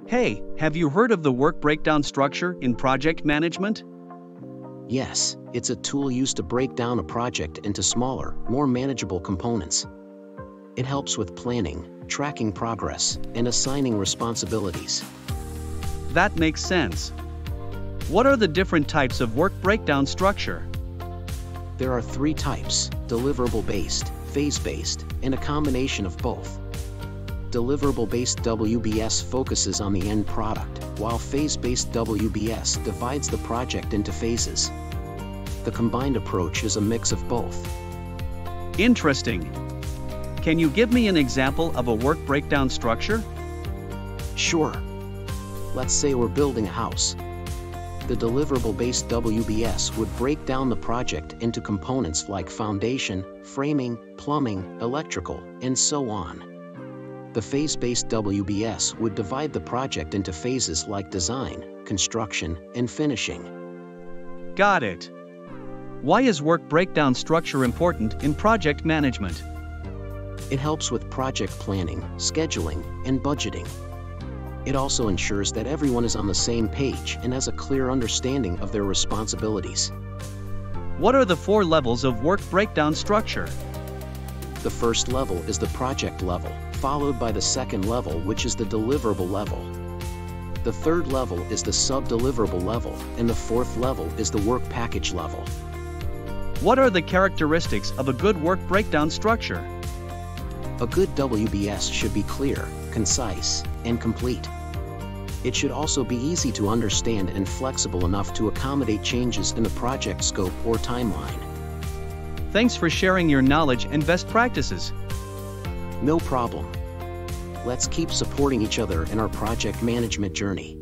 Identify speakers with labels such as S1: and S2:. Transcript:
S1: Hey, have you heard of the work breakdown structure in project management?
S2: Yes, it's a tool used to break down a project into smaller, more manageable components. It helps with planning, tracking progress, and assigning responsibilities.
S1: That makes sense. What are the different types of work breakdown structure?
S2: There are three types: deliverable-based, phase-based, and a combination of both. Deliverable-based WBS focuses on the end product, while phase-based WBS divides the project into phases. The combined approach is a mix of both.
S1: Interesting. Can you give me an example of a work breakdown structure?
S2: Sure. Let's say we're building a house. The deliverable-based WBS would break down the project into components like foundation, framing, plumbing, electrical, and so on. The phase-based WBS would divide the project into phases like design, construction, and finishing.
S1: Got it. Why is work breakdown structure important in project management?
S2: It helps with project planning, scheduling, and budgeting. It also ensures that everyone is on the same page and has a clear understanding of their responsibilities.
S1: What are the 4 levels of work breakdown structure?
S2: The first level is the project level, followed by the second level, which is the deliverable level. The third level is the sub-deliverable level, and the fourth level is the work package level.
S1: What are the characteristics of a good work breakdown structure?
S2: A good WBS should be clear, concise, and complete. It should also be easy to understand and flexible enough to accommodate changes in the project scope or timeline.
S1: Thanks for sharing your knowledge and best practices.
S2: No problem. Let's keep supporting each other in our project management journey.